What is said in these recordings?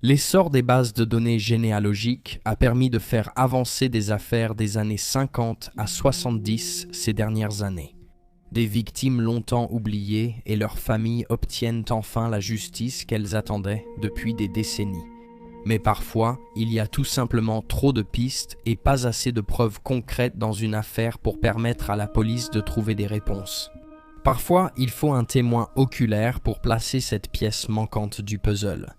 L'essor des bases de données généalogiques a permis de faire avancer des affaires des années 50 à 70 ces dernières années. Des victimes longtemps oubliées et leurs familles obtiennent enfin la justice qu'elles attendaient depuis des décennies. Mais parfois, il y a tout simplement trop de pistes et pas assez de preuves concrètes dans une affaire pour permettre à la police de trouver des réponses. Parfois, il faut un témoin oculaire pour placer cette pièce manquante du puzzle.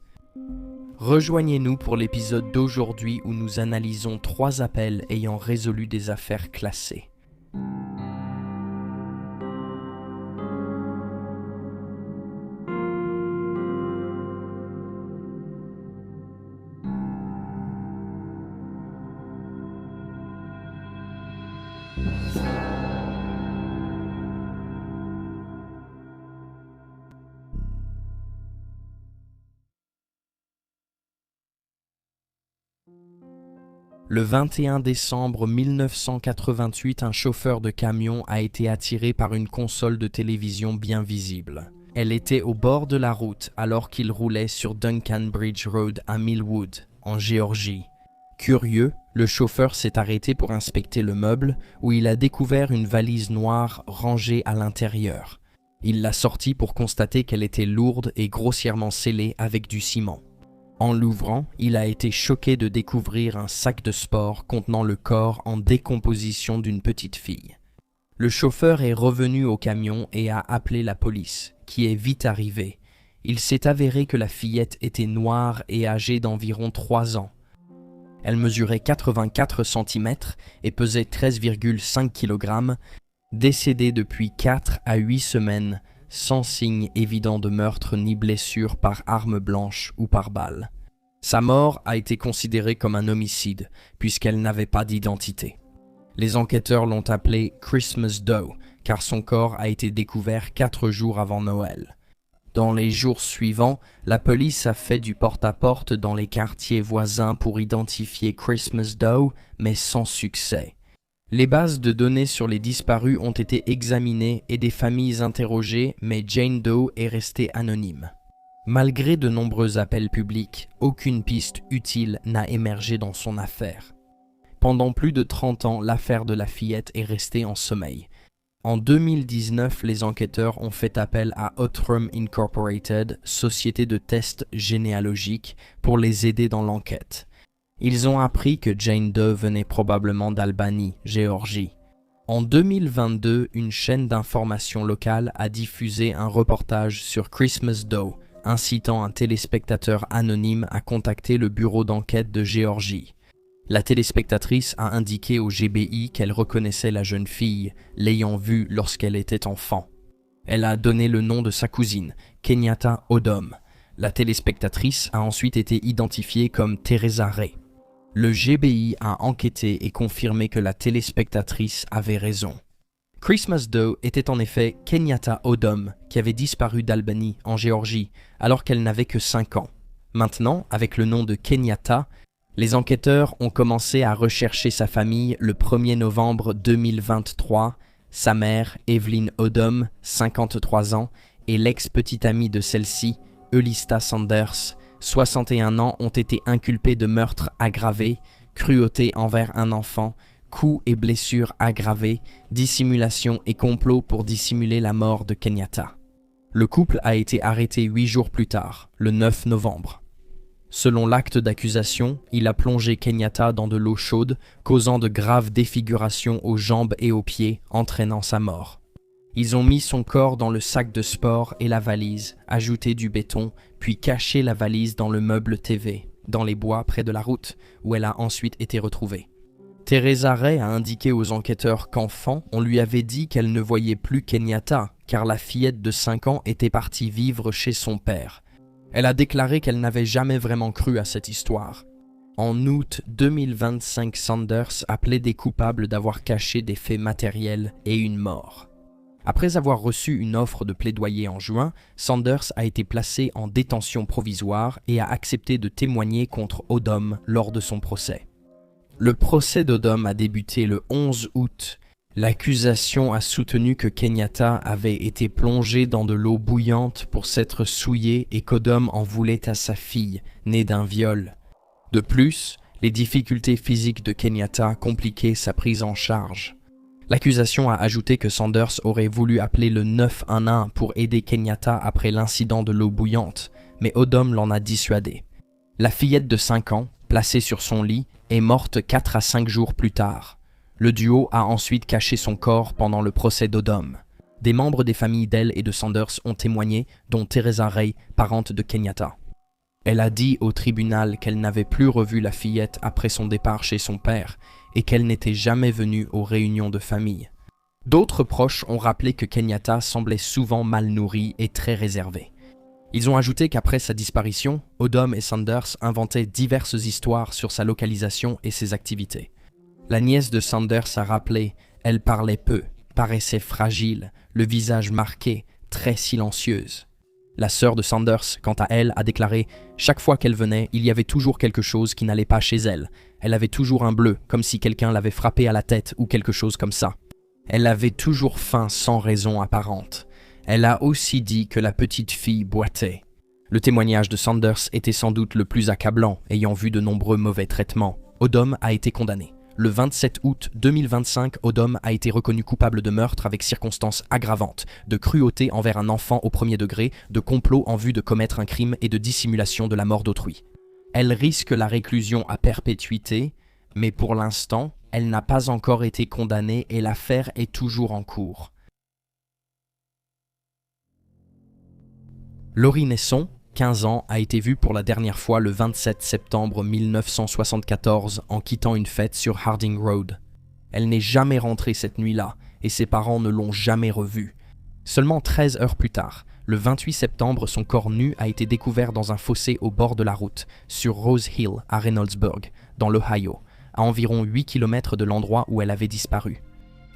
Rejoignez-nous pour l'épisode d'aujourd'hui où nous analysons 3 appels ayant résolu des affaires classées. Le 21 décembre 1988, un chauffeur de camion a été attiré par une console de télévision bien visible. Elle était au bord de la route alors qu'il roulait sur Duncan Bridge Road à Millwood, en Géorgie. Curieux, le chauffeur s'est arrêté pour inspecter le meuble où il a découvert une valise noire rangée à l'intérieur. Il l'a sortie pour constater qu'elle était lourde et grossièrement scellée avec du ciment. En l'ouvrant, il a été choqué de découvrir un sac de sport contenant le corps en décomposition d'une petite fille. Le chauffeur est revenu au camion et a appelé la police, qui est vite arrivée. Il s'est avéré que la fillette était noire et âgée d'environ 3 ans. Elle mesurait 84 cm et pesait 13,5 kg, décédée depuis 4 à 8 semaines, sans signe évident de meurtre ni blessure par arme blanche ou par balle. Sa mort a été considérée comme un homicide, puisqu'elle n'avait pas d'identité. Les enquêteurs l'ont appelée Christmas Doe, car son corps a été découvert 4 jours avant Noël. Dans les jours suivants, la police a fait du porte-à-porte dans les quartiers voisins pour identifier Christmas Doe, mais sans succès. Les bases de données sur les disparus ont été examinées et des familles interrogées, mais Jane Doe est restée anonyme. Malgré de nombreux appels publics, aucune piste utile n'a émergé dans son affaire. Pendant plus de 30 ans, l'affaire de la fillette est restée en sommeil. En 2019, les enquêteurs ont fait appel à Outram Incorporated, société de tests généalogiques, pour les aider dans l'enquête. Ils ont appris que Jane Doe venait probablement d'Albany, Géorgie. En 2022, une chaîne d'information locale a diffusé un reportage sur Christmas Doe, incitant un téléspectateur anonyme à contacter le bureau d'enquête de Géorgie. La téléspectatrice a indiqué au GBI qu'elle reconnaissait la jeune fille, l'ayant vue lorsqu'elle était enfant. Elle a donné le nom de sa cousine, Kenyatta Odom. La téléspectatrice a ensuite été identifiée comme Teresa Ray. Le GBI a enquêté et confirmé que la téléspectatrice avait raison. Christmas Doe était en effet Kenyatta Odom, qui avait disparu d'Albany, en Géorgie, alors qu'elle n'avait que 5 ans. Maintenant, avec le nom de Kenyatta, les enquêteurs ont commencé à rechercher sa famille le 1er novembre 2023. Sa mère, Evelyn Odom, 53 ans, et l'ex-petite amie de celle-ci, Eulista Sanders, 61 ans, ont été inculpés de meurtre aggravé, cruauté envers un enfant, coups et blessures aggravées, dissimulation et complot pour dissimuler la mort de Kenyatta. Le couple a été arrêté 8 jours plus tard, le 9 novembre. Selon l'acte d'accusation, il a plongé Kenyatta dans de l'eau chaude, causant de graves défigurations aux jambes et aux pieds, entraînant sa mort. Ils ont mis son corps dans le sac de sport et la valise, ajouté du béton, puis caché la valise dans le meuble TV, dans les bois près de la route, où elle a ensuite été retrouvée. Teresa Ray a indiqué aux enquêteurs qu'enfant, on lui avait dit qu'elle ne voyait plus Kenyatta, car la fillette de 5 ans était partie vivre chez son père. Elle a déclaré qu'elle n'avait jamais vraiment cru à cette histoire. En août 2025, Sanders a plaidé coupable d'avoir caché des faits matériels et une mort. Après avoir reçu une offre de plaidoyer en juin, Sanders a été placé en détention provisoire et a accepté de témoigner contre Odom lors de son procès. Le procès d'Odom a débuté le 11 août. L'accusation a soutenu que Kenyatta avait été plongé dans de l'eau bouillante pour s'être souillé et qu'Odom en voulait à sa fille, née d'un viol. De plus, les difficultés physiques de Kenyatta compliquaient sa prise en charge. L'accusation a ajouté que Sanders aurait voulu appeler le 911 pour aider Kenyatta après l'incident de l'eau bouillante, mais Odom l'en a dissuadé. La fillette de 5 ans, placée sur son lit, est morte 4 à 5 jours plus tard. Le duo a ensuite caché son corps pendant le procès d'Odom. Des membres des familles d'elle et de Sanders ont témoigné, dont Teresa Ray, parente de Kenyatta. Elle a dit au tribunal qu'elle n'avait plus revu la fillette après son départ chez son père et qu'elle n'était jamais venue aux réunions de famille. D'autres proches ont rappelé que Kenyatta semblait souvent mal nourri et très réservé. Ils ont ajouté qu'après sa disparition, Odom et Sanders inventaient diverses histoires sur sa localisation et ses activités. La nièce de Sanders a rappelé, elle parlait peu, paraissait fragile, le visage marqué, très silencieuse. La sœur de Sanders, quant à elle, a déclaré « Chaque fois qu'elle venait, il y avait toujours quelque chose qui n'allait pas chez elle. Elle avait toujours un bleu, comme si quelqu'un l'avait frappée à la tête ou quelque chose comme ça. Elle avait toujours faim sans raison apparente. Elle a aussi dit que la petite fille boitait. » Le témoignage de Sanders était sans doute le plus accablant, ayant vu de nombreux mauvais traitements. Odom a été condamné. Le 27 août 2025, Odom a été reconnu coupable de meurtre avec circonstances aggravantes, de cruauté envers un enfant au premier degré, de complot en vue de commettre un crime et de dissimulation de la mort d'autrui. Elle risque la réclusion à perpétuité, mais pour l'instant, elle n'a pas encore été condamnée et l'affaire est toujours en cours. Laurie Nesson, 15 ans, a été vue pour la dernière fois le 27 septembre 1974 en quittant une fête sur Harding Road. Elle n'est jamais rentrée cette nuit-là et ses parents ne l'ont jamais revue. Seulement 13 heures plus tard, le 28 septembre, son corps nu a été découvert dans un fossé au bord de la route, sur Rose Hill à Reynoldsburg, dans l'Ohio, à environ 8 km de l'endroit où elle avait disparu.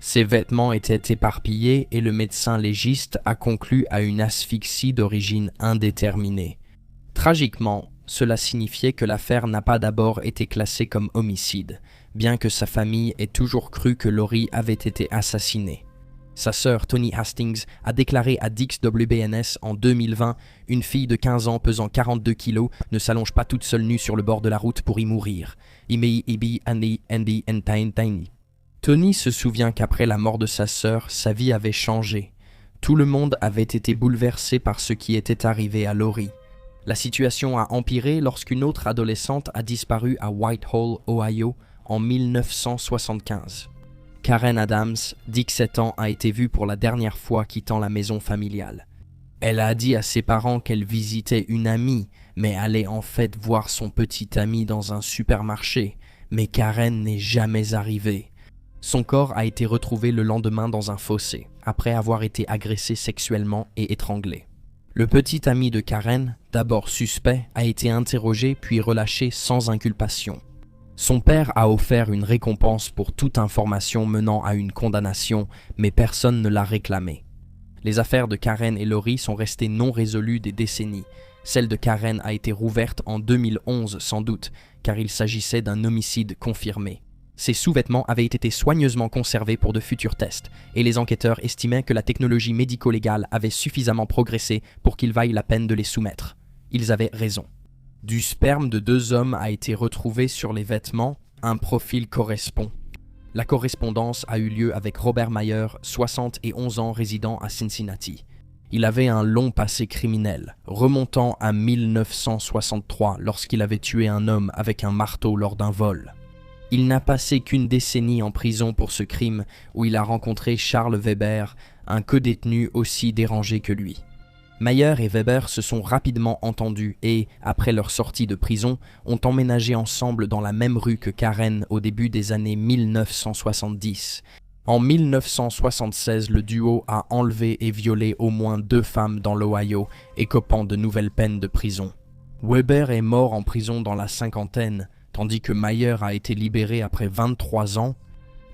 Ses vêtements étaient éparpillés et le médecin légiste a conclu à une asphyxie d'origine indéterminée. Tragiquement, cela signifiait que l'affaire n'a pas d'abord été classée comme homicide, bien que sa famille ait toujours cru que Laurie avait été assassinée. Sa sœur Toni Hastings a déclaré à Dix WBNS en 2020 « Une fille de 15 ans pesant 42 kilos ne s'allonge pas toute seule nue sur le bord de la route pour y mourir. » Toni se souvient qu'après la mort de sa sœur, sa vie avait changé. Tout le monde avait été bouleversé par ce qui était arrivé à Laurie. La situation a empiré lorsqu'une autre adolescente a disparu à Whitehall, Ohio, en 1975. Karen Adams, 17 ans, a été vue pour la dernière fois quittant la maison familiale. Elle a dit à ses parents qu'elle visitait une amie, mais allait en fait voir son petit ami dans un supermarché. Mais Karen n'est jamais arrivée. Son corps a été retrouvé le lendemain dans un fossé, après avoir été agressé sexuellement et étranglé. Le petit ami de Karen, d'abord suspect, a été interrogé puis relâché sans inculpation. Son père a offert une récompense pour toute information menant à une condamnation, mais personne ne l'a réclamé. Les affaires de Karen et Laurie sont restées non résolues des décennies. Celle de Karen a été rouverte en 2011 sans doute, car il s'agissait d'un homicide confirmé. Ses sous-vêtements avaient été soigneusement conservés pour de futurs tests, et les enquêteurs estimaient que la technologie médico-légale avait suffisamment progressé pour qu'il vaille la peine de les soumettre. Ils avaient raison. Du sperme de 2 hommes a été retrouvé sur les vêtements, un profil correspond. La correspondance a eu lieu avec Robert Meyer, 71 ans, résident à Cincinnati. Il avait un long passé criminel, remontant à 1963 lorsqu'il avait tué un homme avec un marteau lors d'un vol. Il n'a passé qu'une décennie en prison pour ce crime où il a rencontré Charles Weber, un codétenu aussi dérangé que lui. Meyer et Weber se sont rapidement entendus et, après leur sortie de prison, ont emménagé ensemble dans la même rue que Karen au début des années 1970. En 1976, le duo a enlevé et violé au moins 2 femmes dans l'Ohio, écopant de nouvelles peines de prison. Weber est mort en prison dans la cinquantaine, tandis que Meyer a été libéré après 23 ans.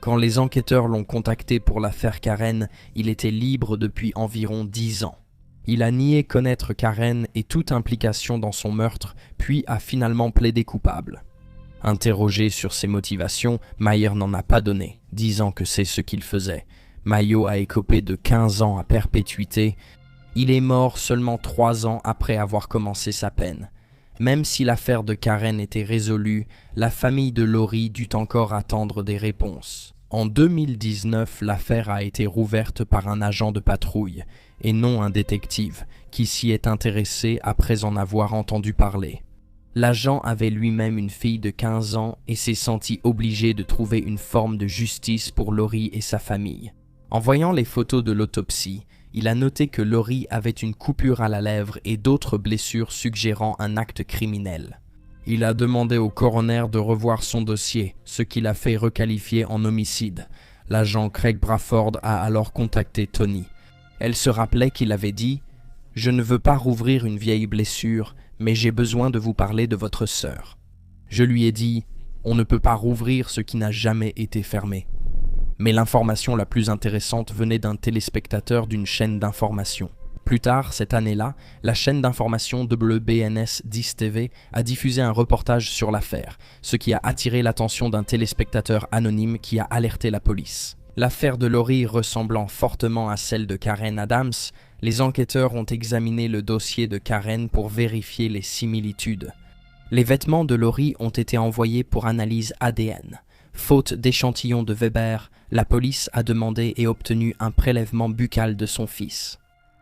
Quand les enquêteurs l'ont contacté pour l'affaire Karen, il était libre depuis environ 10 ans. Il a nié connaître Karen et toute implication dans son meurtre, puis a finalement plaidé coupable. Interrogé sur ses motivations, Mayer n'en a pas donné, disant que c'est ce qu'il faisait. Mayo a écopé de 15 ans à perpétuité. Il est mort seulement 3 ans après avoir commencé sa peine. Même si l'affaire de Karen était résolue, la famille de Lori dut encore attendre des réponses. En 2019, l'affaire a été rouverte par un agent de patrouille, et non un détective, qui s'y est intéressé après en avoir entendu parler. L'agent avait lui-même une fille de 15 ans et s'est senti obligé de trouver une forme de justice pour Lori et sa famille. En voyant les photos de l'autopsie, il a noté que Lori avait une coupure à la lèvre et d'autres blessures suggérant un acte criminel. Il a demandé au coroner de revoir son dossier, ce qui l'a fait requalifier en homicide. L'agent Craig Bradford a alors contacté Tony. Elle se rappelait qu'il avait dit « Je ne veux pas rouvrir une vieille blessure, mais j'ai besoin de vous parler de votre sœur. » Je lui ai dit « On ne peut pas rouvrir ce qui n'a jamais été fermé. » Mais l'information la plus intéressante venait d'un téléspectateur d'une chaîne d'information. Plus tard, cette année-là, la chaîne d'information WBNS 10 TV a diffusé un reportage sur l'affaire, ce qui a attiré l'attention d'un téléspectateur anonyme qui a alerté la police. L'affaire de Lori ressemblant fortement à celle de Karen Adams, les enquêteurs ont examiné le dossier de Karen pour vérifier les similitudes. Les vêtements de Lori ont été envoyés pour analyse ADN. Faute d'échantillons de Weber, la police a demandé et obtenu un prélèvement buccal de son fils.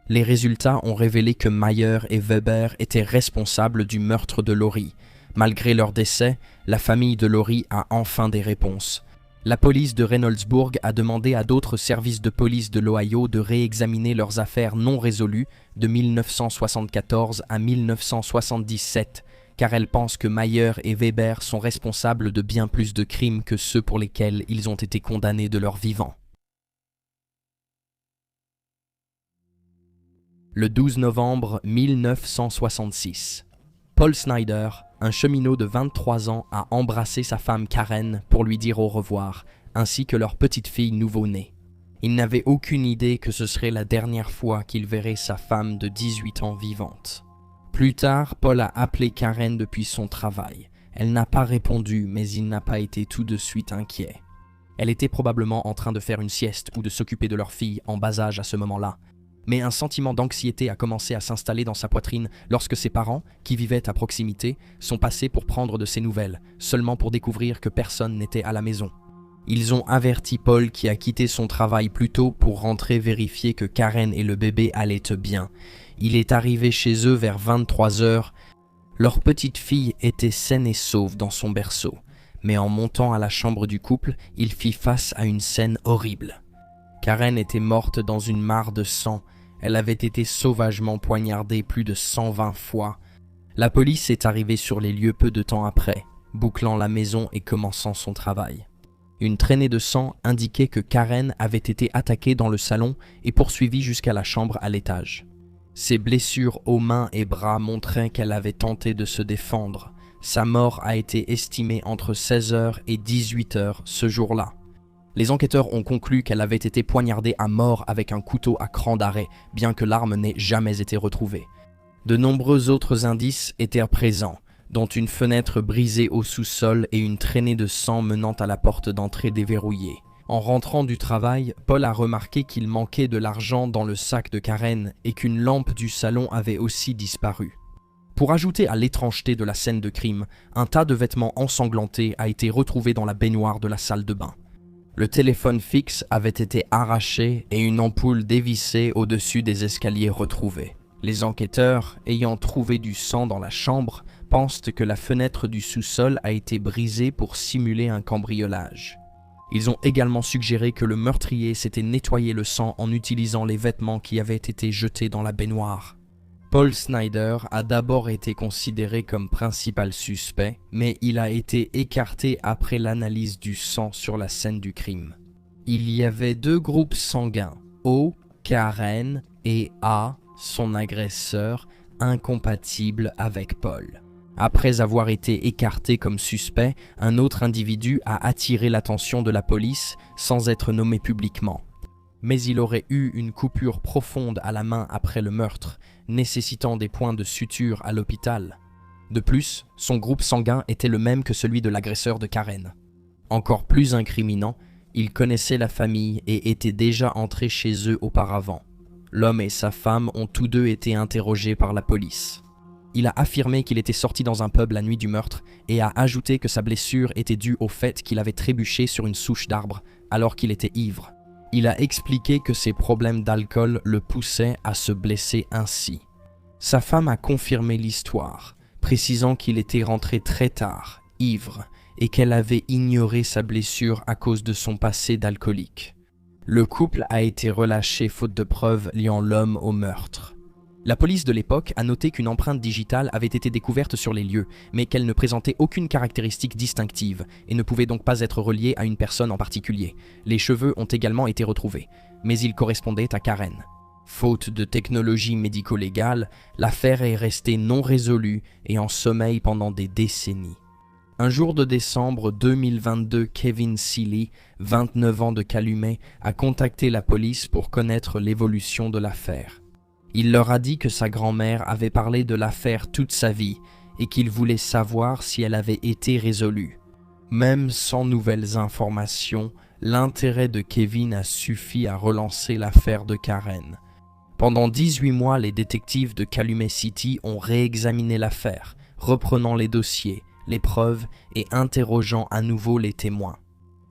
Les résultats ont révélé que Mayer et Weber étaient responsables du meurtre de Lori. Malgré leur décès, la famille de Lori a enfin des réponses. La police de Reynoldsburg a demandé à d'autres services de police de l'Ohio de réexaminer leurs affaires non résolues de 1974 à 1977, car elle pense que Mayer et Weber sont responsables de bien plus de crimes que ceux pour lesquels ils ont été condamnés de leur vivant. Le 12 novembre 1966, Paul Snyder, un cheminot de 23 ans, a embrassé sa femme Karen pour lui dire au revoir, ainsi que leur petite fille nouveau-née. Il n'avait aucune idée que ce serait la dernière fois qu'il verrait sa femme de 18 ans vivante. Plus tard, Paul a appelé Karen depuis son travail. Elle n'a pas répondu, mais il n'a pas été tout de suite inquiet. Elle était probablement en train de faire une sieste ou de s'occuper de leur fille en bas âge à ce moment-là. Mais un sentiment d'anxiété a commencé à s'installer dans sa poitrine lorsque ses parents, qui vivaient à proximité, sont passés pour prendre de ses nouvelles, seulement pour découvrir que personne n'était à la maison. Ils ont averti Paul qui a quitté son travail plus tôt pour rentrer vérifier que Karen et le bébé allaient bien. Il est arrivé chez eux vers 23 heures. Leur petite fille était saine et sauve dans son berceau, mais en montant à la chambre du couple, il fit face à une scène horrible. Karen était morte dans une mare de sang. Elle avait été sauvagement poignardée plus de 120 fois. La police est arrivée sur les lieux peu de temps après, bouclant la maison et commençant son travail. Une traînée de sang indiquait que Karen avait été attaquée dans le salon et poursuivie jusqu'à la chambre à l'étage. Ses blessures aux mains et bras montraient qu'elle avait tenté de se défendre. Sa mort a été estimée entre 16h et 18h ce jour-là. Les enquêteurs ont conclu qu'elle avait été poignardée à mort avec un couteau à cran d'arrêt, bien que l'arme n'ait jamais été retrouvée. De nombreux autres indices étaient présents, dont une fenêtre brisée au sous-sol et une traînée de sang menant à la porte d'entrée déverrouillée. En rentrant du travail, Paul a remarqué qu'il manquait de l'argent dans le sac de Karen et qu'une lampe du salon avait aussi disparu. Pour ajouter à l'étrangeté de la scène de crime, un tas de vêtements ensanglantés a été retrouvé dans la baignoire de la salle de bain. Le téléphone fixe avait été arraché et une ampoule dévissée au-dessus des escaliers retrouvés. Les enquêteurs, ayant trouvé du sang dans la chambre, pensent que la fenêtre du sous-sol a été brisée pour simuler un cambriolage. Ils ont également suggéré que le meurtrier s'était nettoyé le sang en utilisant les vêtements qui avaient été jetés dans la baignoire. Paul Snyder a d'abord été considéré comme principal suspect, mais il a été écarté après l'analyse du sang sur la scène du crime. Il y avait 2 groupes sanguins, O, Karen, et A, son agresseur, incompatibles avec Paul. Après avoir été écarté comme suspect, un autre individu a attiré l'attention de la police sans être nommé publiquement. Mais il aurait eu une coupure profonde à la main après le meurtre, nécessitant des points de suture à l'hôpital. De plus, son groupe sanguin était le même que celui de l'agresseur de Karen. Encore plus incriminant, il connaissait la famille et était déjà entré chez eux auparavant. L'homme et sa femme ont tous deux été interrogés par la police. Il a affirmé qu'il était sorti dans un pub la nuit du meurtre et a ajouté que sa blessure était due au fait qu'il avait trébuché sur une souche d'arbre alors qu'il était ivre. Il a expliqué que ses problèmes d'alcool le poussaient à se blesser ainsi. Sa femme a confirmé l'histoire, précisant qu'il était rentré très tard, ivre, et qu'elle avait ignoré sa blessure à cause de son passé d'alcoolique. Le couple a été relâché faute de preuves liant l'homme au meurtre. La police de l'époque a noté qu'une empreinte digitale avait été découverte sur les lieux, mais qu'elle ne présentait aucune caractéristique distinctive et ne pouvait donc pas être reliée à une personne en particulier. Les cheveux ont également été retrouvés, mais ils correspondaient à Karen. Faute de technologie médico-légale, l'affaire est restée non résolue et en sommeil pendant des décennies. Un jour de décembre 2022, Kevin Seeley, 29 ans de Calumet, a contacté la police pour connaître l'évolution de l'affaire. Il leur a dit que sa grand-mère avait parlé de l'affaire toute sa vie et qu'il voulait savoir si elle avait été résolue. Même sans nouvelles informations, l'intérêt de Kevin a suffi à relancer l'affaire de Karen. Pendant 18 mois, les détectives de Calumet City ont réexaminé l'affaire, reprenant les dossiers, les preuves et interrogeant à nouveau les témoins.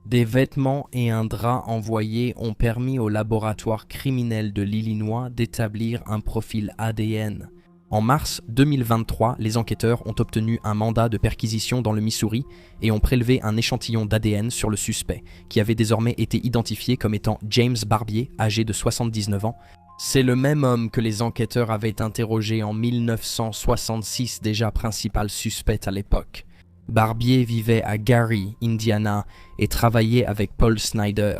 Des vêtements et un drap envoyés ont permis au laboratoire criminel de l'Illinois d'établir un profil ADN. En mars 2023, les enquêteurs ont obtenu un mandat de perquisition dans le Missouri et ont prélevé un échantillon d'ADN sur le suspect, qui avait désormais été identifié comme étant James Barbier, âgé de 79 ans. C'est le même homme que les enquêteurs avaient interrogé en 1966, déjà principal suspect à l'époque. Barbier vivait à Gary, Indiana, et travaillait avec Paul Snyder.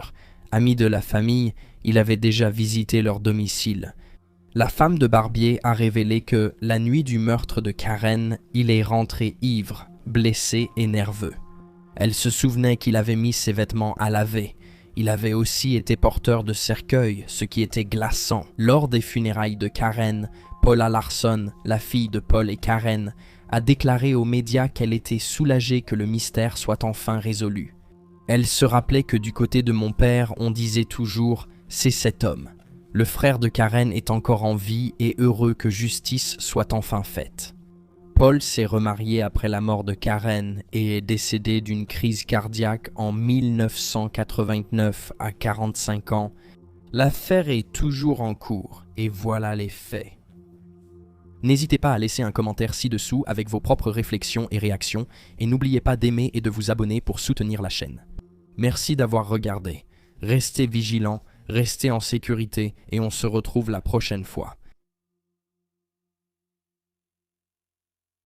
Ami de la famille, il avait déjà visité leur domicile. La femme de Barbier a révélé que, la nuit du meurtre de Karen, il est rentré ivre, blessé et nerveux. Elle se souvenait qu'il avait mis ses vêtements à laver. Il avait aussi été porteur de cercueil, ce qui était glaçant. Lors des funérailles de Karen, Paula Larson, la fille de Paul et Karen, a déclaré aux médias qu'elle était soulagée que le mystère soit enfin résolu. Elle se rappelait que du côté de mon père, on disait toujours « c'est cet homme ». Le frère de Karen est encore en vie et heureux que justice soit enfin faite. Paul s'est remarié après la mort de Karen et est décédé d'une crise cardiaque en 1989 à 45 ans. L'affaire est toujours en cours et voilà les faits. N'hésitez pas à laisser un commentaire ci-dessous avec vos propres réflexions et réactions et n'oubliez pas d'aimer et de vous abonner pour soutenir la chaîne. Merci d'avoir regardé. Restez vigilants, restez en sécurité et on se retrouve la prochaine fois.